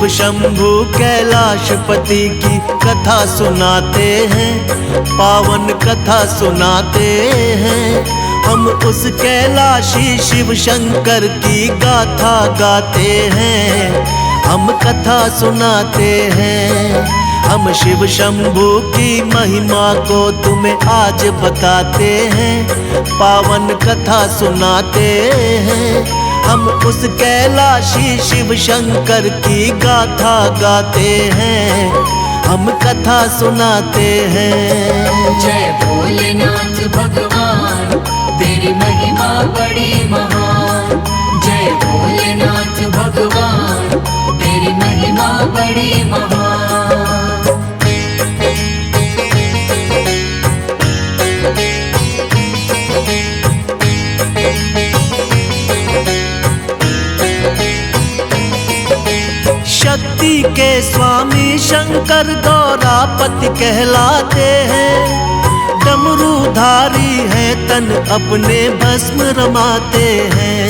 शिव शंभु कैलाशपति की कथा सुनाते हैं, पावन कथा सुनाते हैं। हम उस कैलाशी शिव शंकर की गाथा गाते हैं, हम कथा सुनाते हैं। हम शिव शंभु की महिमा को तुम्हें आज बताते हैं, पावन कथा सुनाते हैं। हम उस कैलाशी शिव शंकर की गाथा गाते हैं, हम कथा सुनाते हैं। जय भोलेनाथ भगवान, तेरी महिमा बड़ी महान। जय भोलेनाथ भगवान, तेरी महिमा बड़ी महान। शक्ति के स्वामी शंकर गौरापति कहलाते हैं, डमरूधारी है तन अपने भस्म रमाते हैं।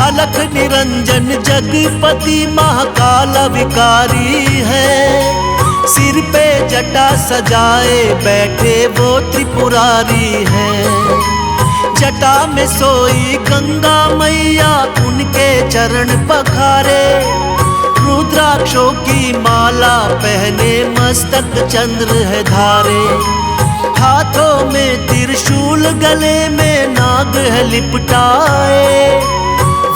अलख निरंजन जगपति महाकाल विकारी है, सिर पे जटा सजाए बैठे वो त्रिपुरारी है। जटा में सोई गंगा मैया उनके चरण पखारे, रुद्राक्षों की माला पहने मस्तक चंद्र है धारे। हाथों में त्रिशूल गले में नाग है लिपटाए,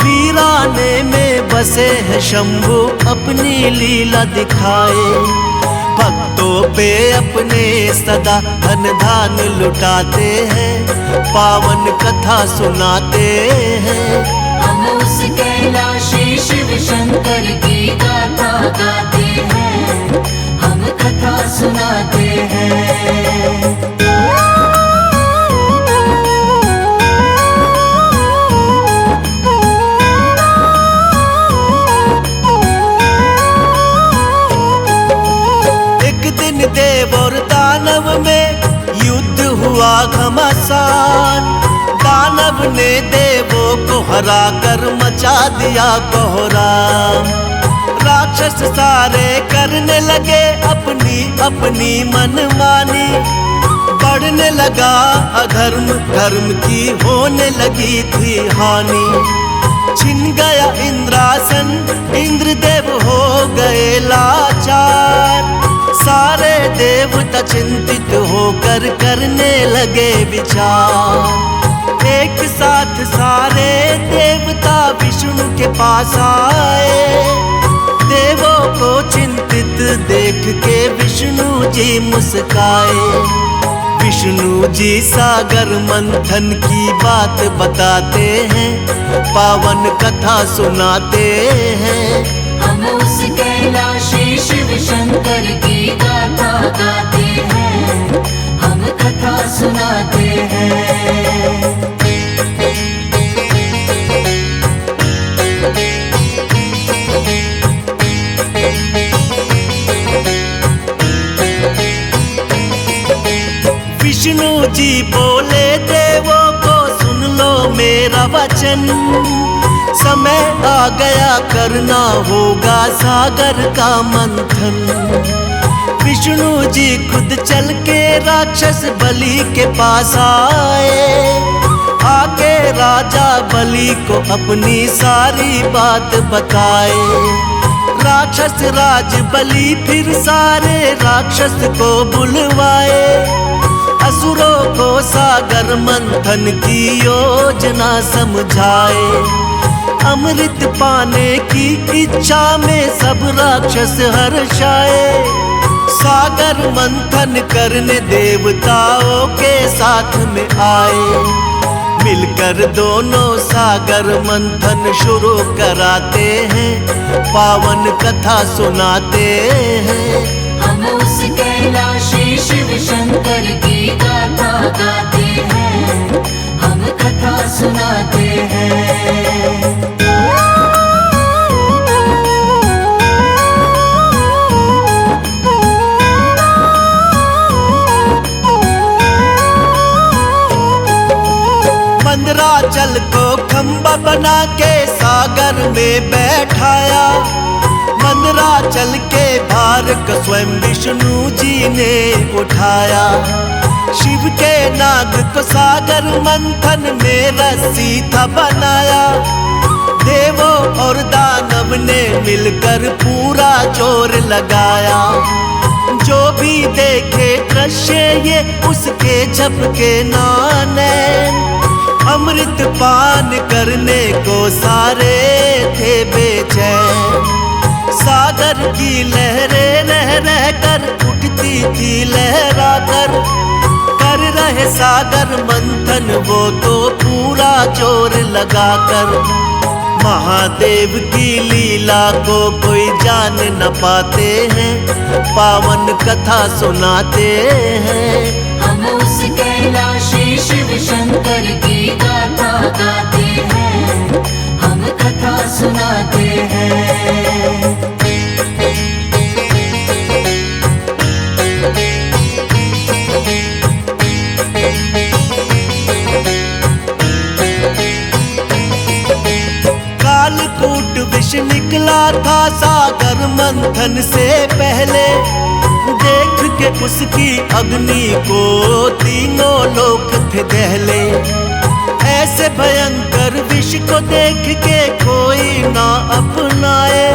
वीराने में बसे है शंभु अपनी लीला दिखाए। भक्तों पे अपने सदा धन धान लुटाते हैं, पावन कथा सुनाते हैं। हम उस कैलाशी शिव शंकर की गाथा गाते हैं, हम कथा सुनाते हैं। एक दिन देव और दानव में युद्ध हुआ घमासान, दानव ने देवों को हरा कर मचा दिया कोहराम। राक्षस सारे करने लगे अपनी अपनी मनमानी, बढ़ने लगा अधर्म, धर्म की होने लगी थी हानि। छिन गया इंद्रासन, इंद्रदेव हो गए लाचार। सारे देवता चिंतित होकर करने लगे विचार। एक साथ सारे देवता विष्णु के पास आए, देवों को चिंतित देख के विष्णु जी मुस्काए। विष्णु जी सागर मंथन की बात बताते हैं, पावन कथा सुनाते हैं। हम उस कैलाशी शिव शंकर की गाथा गाते हैं, हम कथा सुनाते हैं। विष्णु जी बोले देवों को सुन लो मेरा वचन, समय आ गया करना होगा सागर का मंथन। विष्णु जी खुद चल के राक्षस बलि के पास आए, आके राजा बलि को अपनी सारी बात बताए। राक्षस राज बलि फिर सारे राक्षस को बुलवाए, असुरों को सागर मंथन की योजना समझाए। अमृत पाने की इच्छा में सब राक्षस हर्षाए, सागर मंथन करने देवताओं के साथ में आए। मिलकर दोनों सागर मंथन शुरू कराते हैं, पावन कथा सुनाते हैं। हम उस कैलाशी शिव शंकर की गाथा गाते हैं, हम कथा सुनाते हैं। मंदराचल को खंबा बना के सागर में बैठाया, मंदराचल के भार को स्वयं विष्णु जी ने उठाया। शिव के नाग को सागर मंथन में रस्सी था बनाया। देवों और दानव ने मिलकर पूरा जोर लगाया। जो भी देखे दृश्य ये उसके झपके नाने। अमृत पान करने को सारे थे बेचैन। सागर की लहरें रह रह कर उठती थी लहरा कर रहे सागर मंथन वो तो पूरा जोर लगाकर। महादेव की लीला को कोई जान न पाते हैं, पावन कथा सुनाते हैं। हम उस कैलाशी शिव शंकर की गाथा गाते हैं, हम कथा सुनाते हैं। कालकूट विष निकला था सागर मंथन से पहले। देख के उसकी अग्नि को तीनों लोक थे दहले। ऐसे भयंकर विष को देख के कोई ना अपनाए।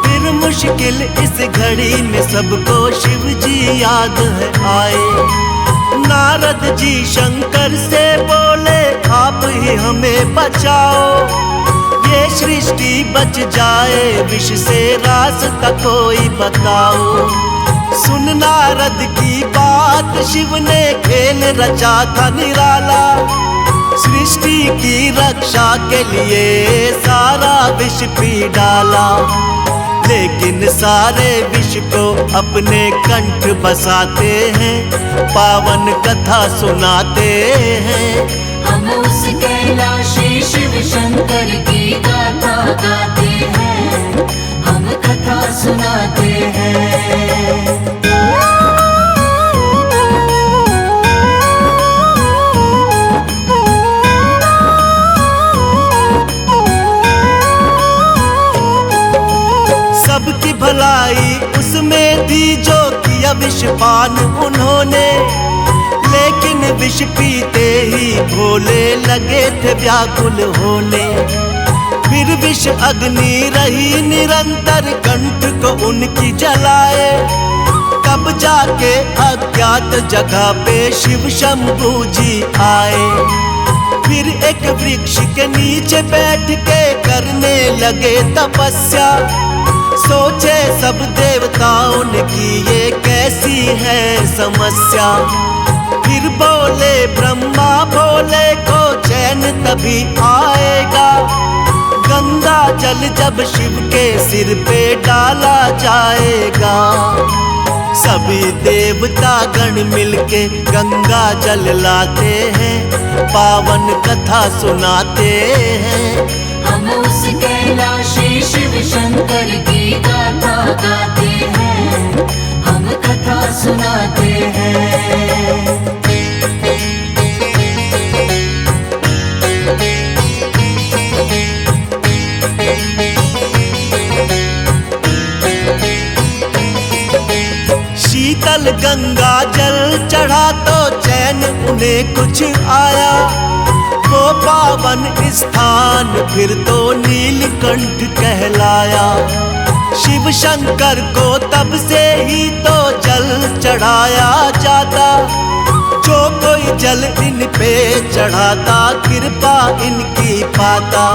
फिर मुश्किल इस घड़ी में सबको शिव जी याद है आए। नारद जी शंकर से बोले आप ही हमें बचाओ। ये सृष्टि बच जाए विष से रास्ता कोई बताओ। सुन नारद की बात शिव ने खेल रचा था निराला। सृष्टि की रक्षा के लिए सारा विष पी डाला। लेकिन सारे विष को अपने कंठ बसाते हैं, पावन कथा सुनाते हैं। हम उस कैलाशी शिव शंकर की गाथा गाते हैं, हम कथा सुनाते हैं। सबकी भलाई उसमें थी जो किया विषपान उन्होंने। लेकिन विष पीते ही भोले लगे थे व्याकुल होने। फिर विष अग्नि रही निरंतर कंठ को उनकी जलाए। तब जाके अज्ञात जगह पे शिव शंभू जी आए। फिर एक वृक्ष के नीचे बैठ के करने लगे तपस्या। सोचे सब देवताओं ने कि ये कैसी है समस्या। फिर बोले ब्रह्मा भोले को चैन तभी आएगा। गंगा जल जब शिव के सिर पे डाला जाएगा। सभी देवता गण मिलके गंगा जल लाते हैं, पावन कथा सुनाते हैं। हम उस कैलाशी शिव शंकर की गाथा गाते हैं, हम कथा सुनाते हैं। शीतल गंगा जल चढ़ा तो चैन उन्हें कुछ आया। वो पावन स्थान फिर तो नीलकंठ कहलाया। शिव शंकर को तब से ही तो जल चढ़ाया जाता। जो कोई जल इन पे चढ़ाता कृपा इनकी पाता।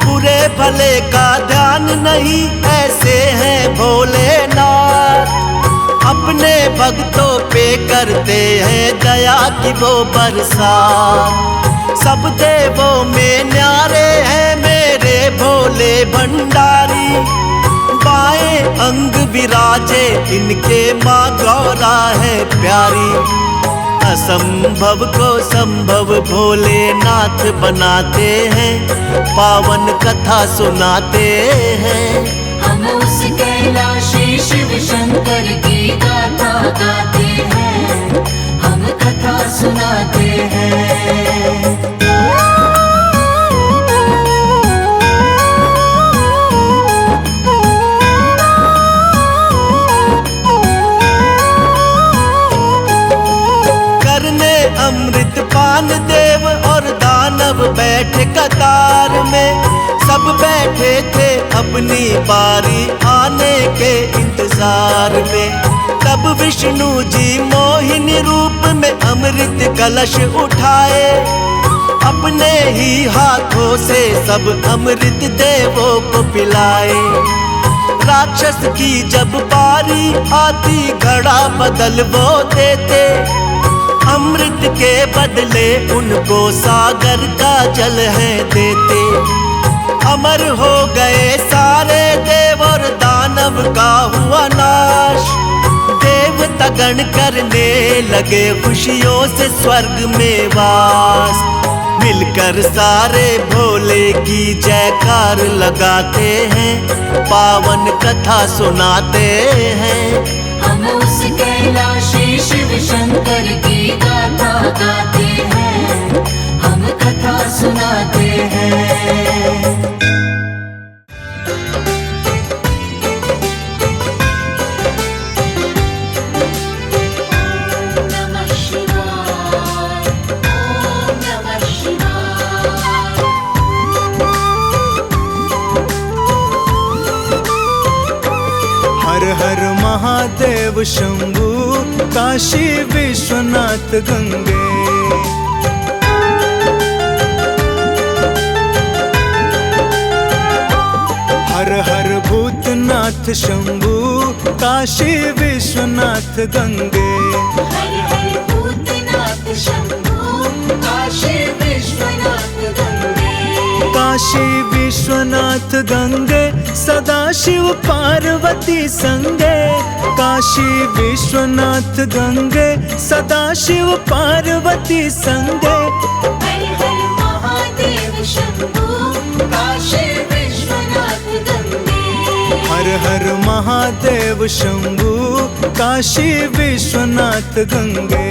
बुरे भले का ध्यान नहीं ऐसे हैं भोलेनाथ। अपने भक्तों पे करते हैं दया की वो बरसात। सब देवों में न्यारे हैं मेरे भोले भंडारी। बाएं अंग विराजे इनके माँ गौरा है प्यारी। असंभव को संभव भोलेनाथ बनाते हैं, पावन कथा सुनाते हैं। हम उस कैलाशी शिव शंकर की गाथा गाते हैं, हम कथा सुनाते हैं। भगवान देव और दानव बैठे कतार में। सब बैठे थे अपनी बारी आने के इंतजार में। तब विष्णु जी मोहिनी रूप में अमृत कलश उठाए। अपने ही हाथों से सब अमृत देवों को पिलाए। राक्षस की जब बारी आती घड़ा बदल वो देते। अमृत के बदले उनको सागर का जल है देते। अमर हो गए सारे देव और दानव का हुआ नाश। देवता गण करने लगे खुशियों से स्वर्ग में वास। मिलकर सारे भोले की जयकार लगाते हैं। पावन कथा सुनाते हैं। हम उस कैलाशी शिव शंकर की गाथा गाते हैं। हम कथा सुनाते हैं। हर हर महादेव शंभू काशी विश्वनाथ गंगे। हर हर भूतनाथ शंभू काशी विश्वनाथ गंगे। हर हर भूतनाथ शंभू काशी विश्वनाथ गंगे। काशी विश्वनाथ गंगे सदा शिव पार्वती संगे। काशी विश्वनाथ गंगे सदा शिव पार्वती संगे। हर हर महादेव शंभू काशी विश्वनाथ गंगे। हर हर महादेव शंभू काशी विश्वनाथ गंगे।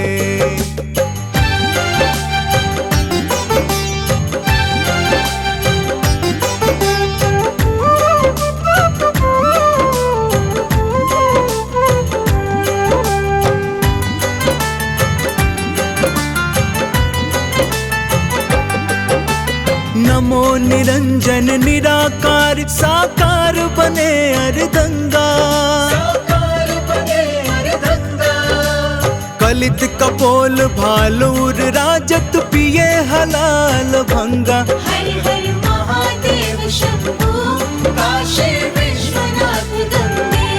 नमो निरंजन निराकार साकार बने अर्धंगा। कलित कपोल भालूर राजत पिए हलाल भंगा। हर हर महादेव शंभू काशी विश्वनाथ गंगे।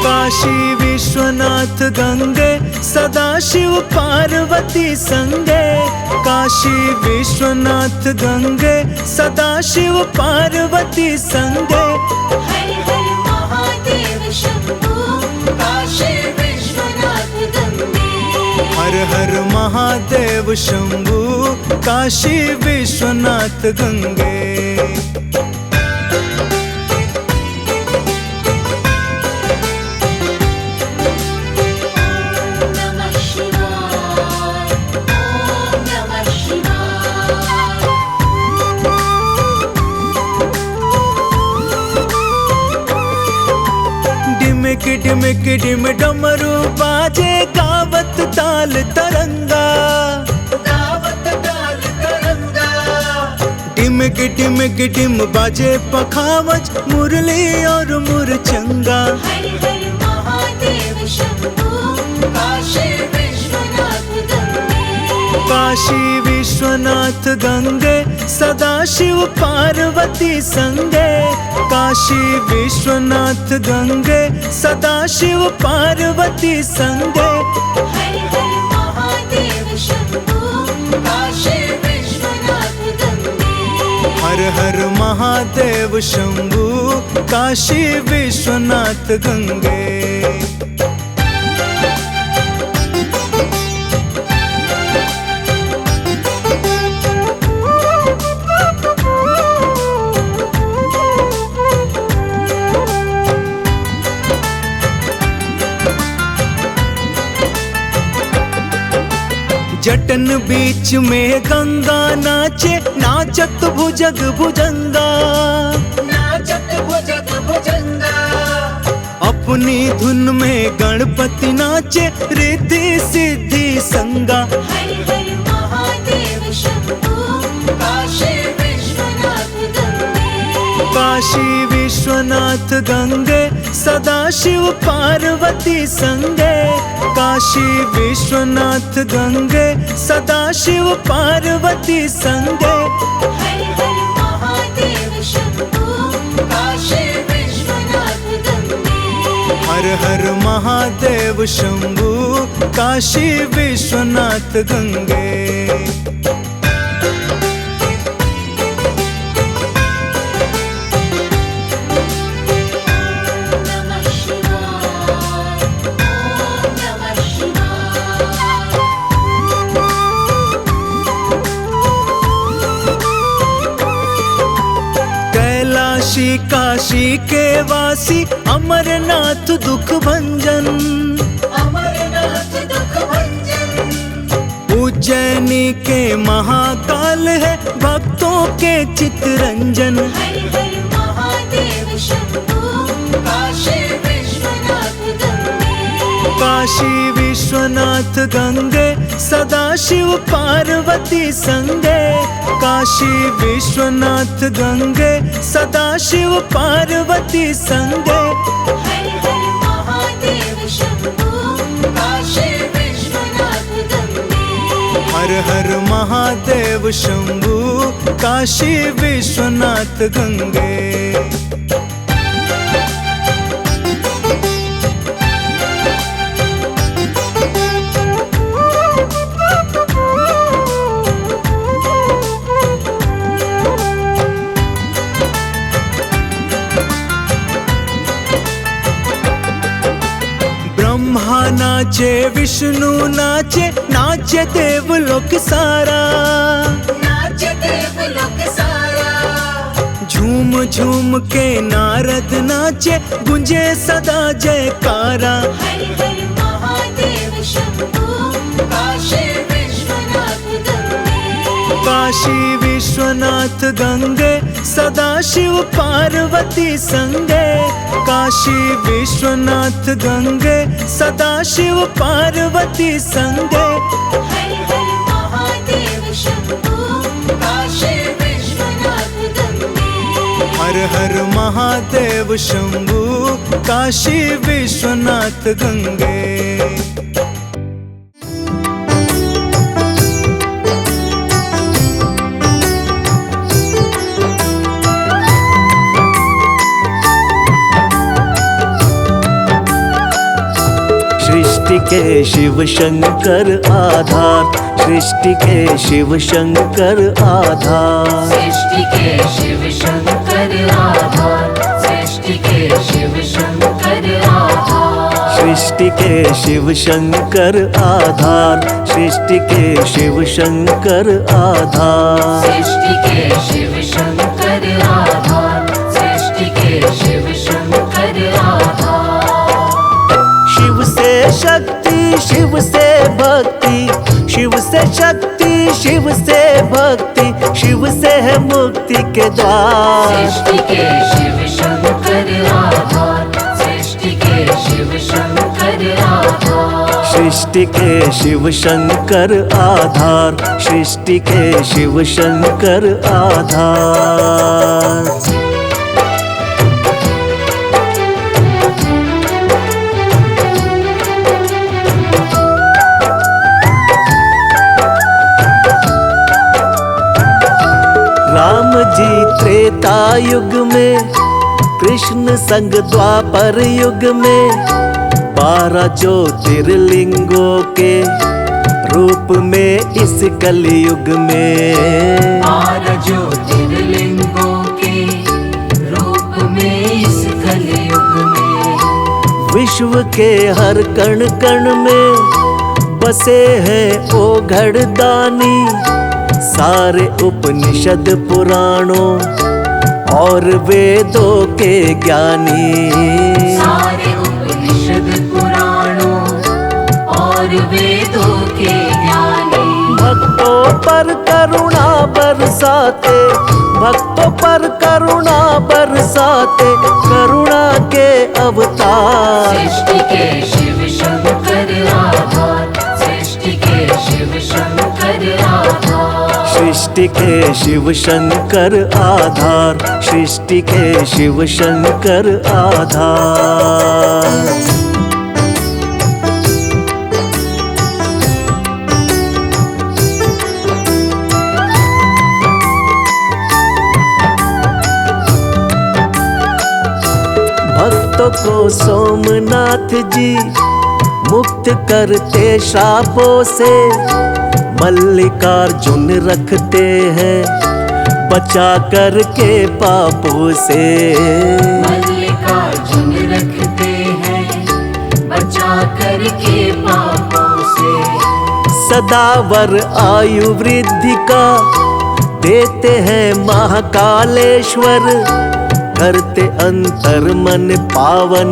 काशी विश्वनाथ गंगे सदा शिव पार्वती संगे। काशी विश्वनाथ गंगे सदा शिव पार्वती संगे। हर हर महादेव शंभू काशी विश्वनाथ गंगे। हर हर महादेव शंभू काशी विश्वनाथ गंगे। डिमिक डिमिक डिम डमरू बाजे गावत ताल तरंगा। गावत ताल तरंगा। डिमिक डिमिक डिम बाजे पखावज मुरली और मुरचंगा। हर हर महादेव शंभू काशी विश्वनाथ गंगे। काशी विश्वनाथ गंगे सदा शिव पार्वती संगे। काशी विश्वनाथ गंगे सदा शिव पार्वती संगे। हर हर महादेव शंभू काशी विश्वनाथ गंगे। हर हर महादेव शंभू काशी विश्वनाथ गंगे। जटन बीच में गंगा नाचे नाचत भुजग भुजंगा। नाचत भुजग भुजंगा। अपनी धुन में गणपति नाचे रिद्धि सिद्धि संगा। हर हर महादेव काशी विश्वनाथ गंगे सदाशिव पार्वती संगे। काशी विश्वनाथ गंगे सदाशिव पार्वती संगे। हर हर महादेव शंभू काशी विश्वनाथ गंगे। हर हर महादेव शंभू काशी विश्वनाथ गंगे। नमः शिवाय ओम नमः शिवाय। कैलाशी काशी के वासी अमरनाथ दुख भंजन। अमरनाथ दुख भंजन। उज्जैनी के महाकाल है भक्तों के चितरंजन। हर हर महादेव शंभू काशी विश्वनाथ गंगे। काशी विश्वनाथ गंगे सदाशिव पार्वती संगे। काशी विश्वनाथ गंगे सदाशिव पार्वती संगे। हर हर महादेव शंभू काशी विश्वनाथ गंगे। हर हर महादेव शंभू काशी विश्वनाथ गंगे। ब्रह्मा नाचे विष्णु नाचे नाचे देवलोक सारा। नाच देवलोक सारा। झूम झूम के नारद नाचे गुंजे सदा जयकारा। हर हर महादेव शंभू काशी विश्वनाथ गंगे। काशी विश्वनाथ गंगे सदाशिव पार्वती संगे। काशी विश्वनाथ गंगे सदाशिव पार्वती संगे। हर हर महादेव शंभू काशी विश्वनाथ गंगे। हर हर महादेव शंभू काशी विश्वनाथ गंगे। सृष्टि के शिव शंकर आधार। सृष्टि के शिव शंकर आधार। सृष्टि के शिव शंकर आधार। सृष्टि के शिव शंकर आधार। सृष्टि के शिव शंकर आधार। सृष्टि के शिव शंकर आधार। सृष्टि के शिव शंकर आधार। सृष्टि के शिव शंकर आधार। शिव से शक्ति शिव से भक्ति। शिव से शक्ति शिव से भक्ति। शिव से है मुक्ति के द्वार। सृष्टि के शिव शंकर आधार। सृष्टि के शिव शंकर आधार। सृष्टि के शिव शंकर आधार। सृष्टि के शिव शंकर आधार। राम जी त्रेता युग में। कृष्ण संग द्वापर युग में। 12 ज्योतिर्लिंगों के रूप में इस कलयुग में। 12 ज्योतिर्लिंगों के रूप में इस कलयुग में। विश्व के हर कण कण में बसे हैं ओ घड़दानी। सारे उपनिषद पुराणों और वेदों के ज्ञानी। सारे उपनिषद पुराणों और वेदों के ज्ञानी। भक्तों पर करुणा बरसाते। भक्तों पर करुणा बरसाते। करुणा के अवतार। सृष्टि के शिव शंकर आधार। सृष्टि के शिव शंकर आधार। सृष्टि के शिव शंकर आधार, सृष्टि के शिव शंकर आधार। भक्तों को सोमनाथ जी मुक्त करते श्रापों से, मल्लिकार्जुन रखते हैं बचा करके पापों से। मल्लिकार्जुन रखते हैं बचा करके पापों से। सदावर आयु वृद्धि का देते हैं महाकालेश्वर, करते अंतर मन पावन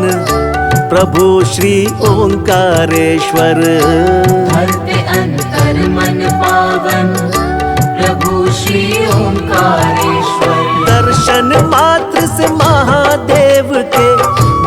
प्रभु श्री ओंकारेश्वर। करते अंतर मन पावन प्रभु श्री ओंकारेश्वर। दर्शन मात्र से महादेव के,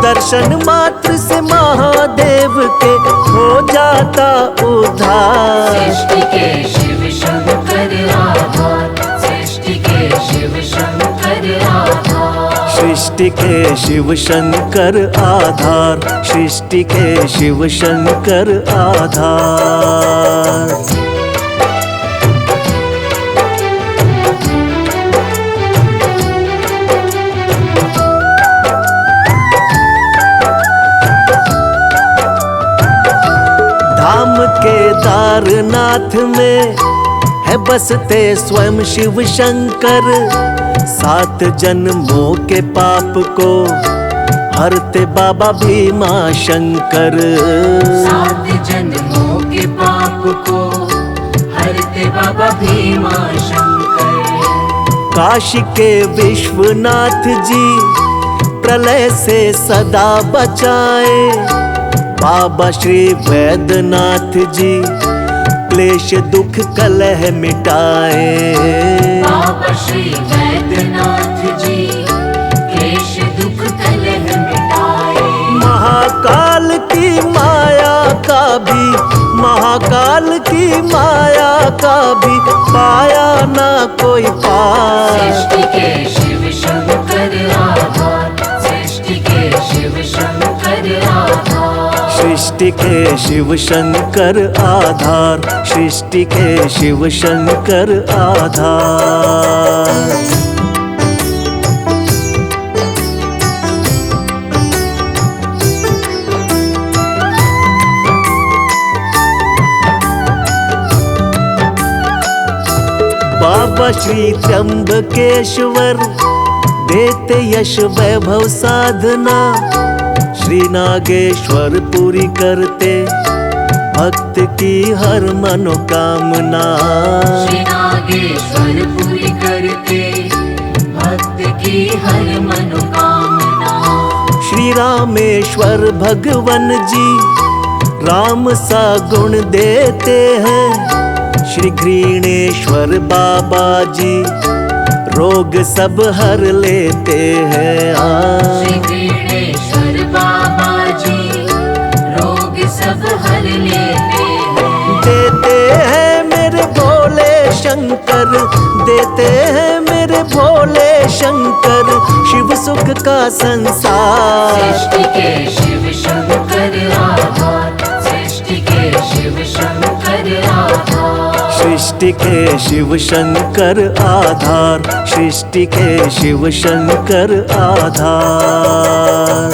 दर्शन मात्र से महादेव के हो जाता उद्धार। सृष्टि के शिव शंकर आधार, सृष्टि के शिव शंकर आधार। सृष्टि के शिव शंकर आधार, सृष्टि के शिव शंकर आधार। धाम केदारनाथ में है बसते स्वयं शिव शंकर, 7 जन्मों के पाप को हरते बाबा भीमा शंकर। 7 जन्मों के पाप को हरते बाबा भीमा शंकर। काशी के विश्वनाथ जी प्रलय से सदा बचाए, बाबा श्री वैद्यनाथ जी क्लेश दुख कलह मिटाए। बाबा श्री वैद्यनाथ जी क्लेश दुख कलह मिटाए। महाकाल की माया का भी, महाकाल की माया का भी पाया ना कोई पार। सृष्टि के शिव शंकर आधार, सृष्टि के शिव शंकर आधार। सृष्टि के शिव शंकर आधार, सृष्टि के शिव शंकर आधार। बाबा श्री त्र्यंबकेश्वर देते यश वैभव साधना, श्री नागेश्वर पूरी करते भक्त की हर मनोकामना। श्री नागेश्वर पूरी करते भक्त की हर मनोकामना। श्री रामेश्वर भगवन जी राम सा गुण देते हैं, श्री घृणेश्वर बाबा जी रोग सब हर लेते हैं। श्री घृणेश्वर बाबा जी रोग सब हर लेते हैं। देते हैं मेरे भोले शंकर, देते हैं मेरे भोले शंकर शिव सुख का संसार। सृष्टि के शिव शंकर आधार, सृष्टि के शिव शंकर आधार। सृष्टि के शिव शंकर आधार, सृष्टि के शिव शंकर आधार।